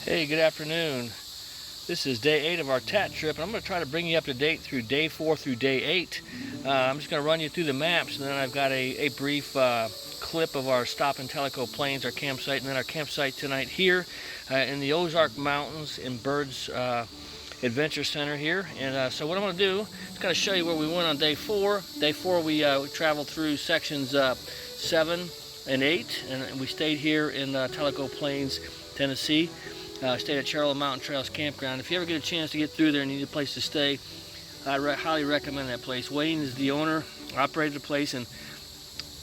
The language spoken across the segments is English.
Hey, good afternoon. This is day 8 of our TAT trip, and I'm going to try to bring you up to date through day 4 through day 8. I'm just going to run you through the maps, and then I've got a brief clip of our stop in Tellico Plains, our campsite, and then our campsite tonight here in the Ozark Mountains in Bird's Adventure Center here. And so what I'm going to do is kind of show you where we went on day 4. Day 4 we traveled through sections 7 and 8, and we stayed here in Tellico Plains, Tennessee. Stayed at Charlotte Mountain Trails Campground. If you ever get a chance to get through there and need a place to stay, I highly recommend that place. Wayne is the owner, operated the place, and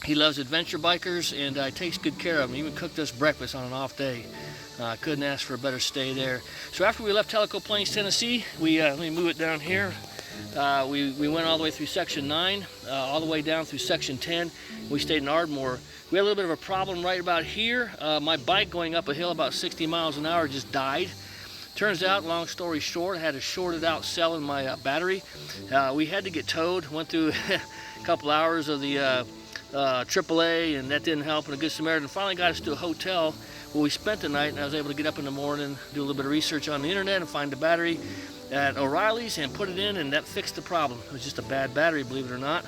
he loves adventure bikers and takes good care of them. He even cooked us breakfast on an off day. Couldn't ask for a better stay there. So after we left Tellico Plains, Tennessee, let me move it down here. We went all the way through section 9, all the way down through section 10. We stayed in Ardmore. We had a little bit of a problem right about here. My bike going up a hill about 60 miles an hour just died. Turns out, long story short, I had a shorted out cell in my battery. We had to get towed. Went through a couple hours of the AAA, and that didn't help, and a Good Samaritan finally got us to a hotel where we spent the night, and I was able to get up in the morning, do a little bit of research on the internet, and find the battery at O'Reilly's and put it in, and that fixed the problem. It was just a bad battery, believe it or not.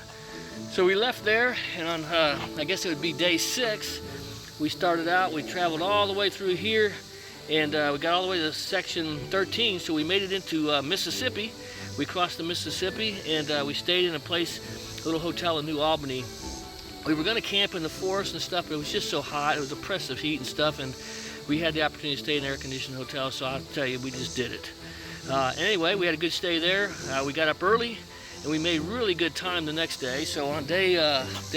So we left there, and on I guess it would be day 6, we started out. We traveled all the way through here, and we got all the way to section 13, so we made it into Mississippi. We crossed the Mississippi, and we stayed in a little hotel in New Albany. We were going to camp in the forest and stuff, but it was just so hot. It was oppressive heat and stuff, and we had the opportunity to stay in an air-conditioned hotel, so I'll tell you, we just did it. Anyway, we had a good stay there. We got up early, and we made really good time the next day. So on day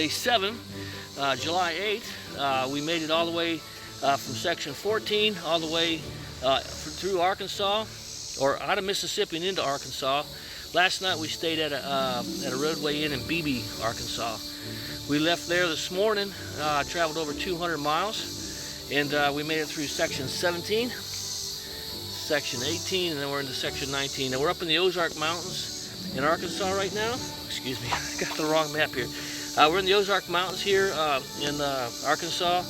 7, July 8th, we made it all the way from section 14 all the way through Arkansas, or out of Mississippi and into Arkansas. Last night we stayed at a roadway inn in Beebe, Arkansas. We left there this morning, traveled over 200 miles, and we made it through section 17, section 18, and then we're into section 19. Now we're up in the Ozark Mountains in Arkansas right now. Excuse me, I got the wrong map here. We're in the Ozark Mountains here in Arkansas,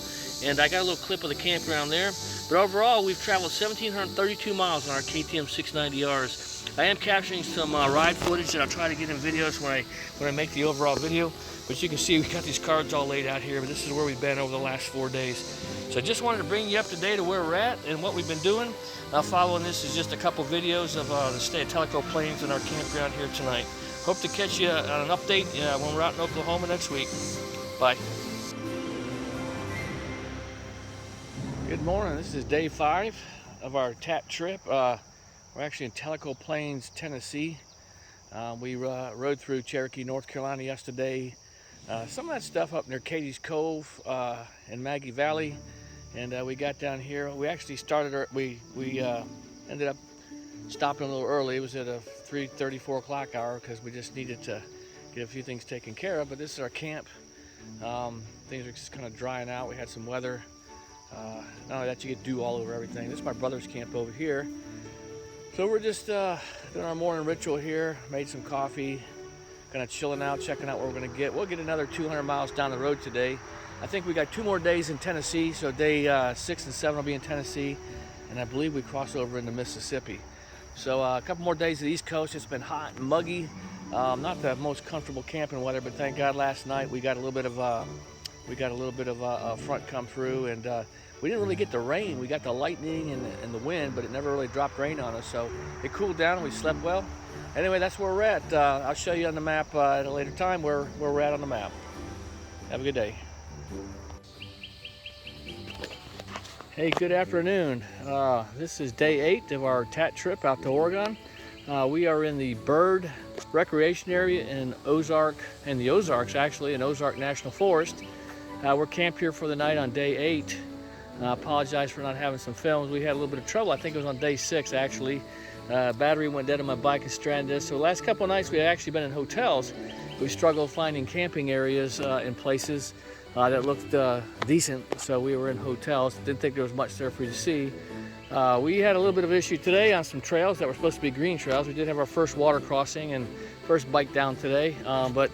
and I got a little clip of the campground there. But overall, we've traveled 1,732 miles on our KTM 690Rs. I am capturing some ride footage that I'll try to get in videos when I make the overall video. But you can see we got these cards all laid out here, but this is where we've been over the last 4 days. So I just wanted to bring you up to date of where we're at and what we've been doing. Following this is just a couple videos of the stay at Tellico Plains and our campground here tonight. Hope to catch you on an update when we're out in Oklahoma next week. Bye. Good morning. This is day 5 of our TAT trip. We're actually in Tellico Plains, Tennessee. We rode through Cherokee, North Carolina yesterday. Some of that stuff up near Katie's Cove in Maggie Valley, and we got down here. We actually started. We ended up stopping a little early. It was at a 3:30, 4 o'clock hour because we just needed to get a few things taken care of. But this is our camp. Things are just kind of drying out. We had some weather. Not only that, you get dew all over everything. This is my brother's camp over here. So we're just doing our morning ritual here. Made some coffee. Kind of chilling out, checking out what we're going to get. We'll get another 200 miles down the road today. I think we got 2 more days in Tennessee, so day 6 and 7 will be in Tennessee, and I believe we cross over into Mississippi. So a couple more days of the East Coast. It's been hot and muggy. Not the most comfortable camping weather, but thank God last night we got a little bit of a front come through, and we didn't really get the rain. We got the lightning and the wind, but it never really dropped rain on us, so it cooled down and we slept well. Anyway, that's where we're at. I'll show you on the map at a later time where we're at on the map. Have a good day. Hey, good afternoon. This is day 8 of our TAT trip out to Oregon. We are in the Bird Recreation Area in the Ozarks actually, in Ozark National Forest. We're camped here for the night on day 8. I apologize for not having some films. We had a little bit of trouble. I think it was on day 6 actually. Battery went dead on my bike and stranded. So the last couple of nights we had actually been in hotels. We struggled finding camping areas in places that looked decent, so we were in hotels. Didn't think there was much there for you to see. We had a little bit of an issue today on some trails that were supposed to be green trails. We did have our first water crossing and first bike down today, but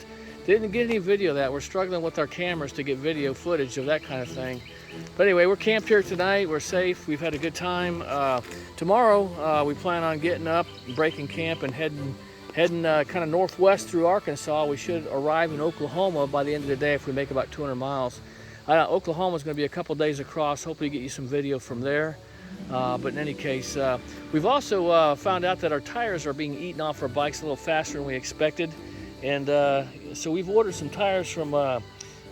didn't get any video of that. We're struggling with our cameras to get video footage of that kind of thing. But anyway, we're camped here tonight. We're safe. We've had a good time. Tomorrow, we plan on getting up, breaking camp, and heading kind of northwest through Arkansas. We should arrive in Oklahoma by the end of the day if we make about 200 miles. Oklahoma is going to be a couple days across. Hopefully get you some video from there. But in any case, we've also found out that our tires are being eaten off our bikes a little faster than we expected. And so we've ordered some tires from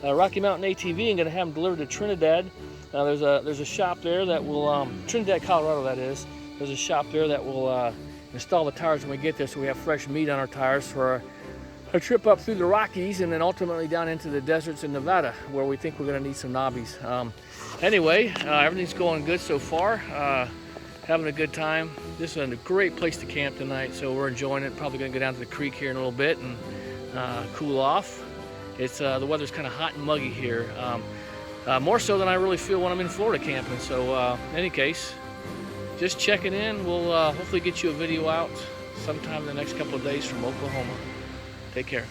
Rocky Mountain ATV and going to have them delivered to Trinidad. There's a shop there that will, Trinidad, Colorado that is. There's a shop there that will install the tires when we get there, so we have fresh meat on our tires for a trip up through the Rockies and then ultimately down into the deserts in Nevada, where we think we're going to need some knobbies. Anyway, everything's going good so far. Having a good time. This is a great place to camp tonight, so we're enjoying it. Probably going to go down to the creek here in a little bit and cool off. It's the weather's kind of hot and muggy here, more so than I really feel when I'm in Florida camping. So in any case, just checking in. We'll hopefully get you a video out sometime in the next couple of days from Oklahoma. Take care.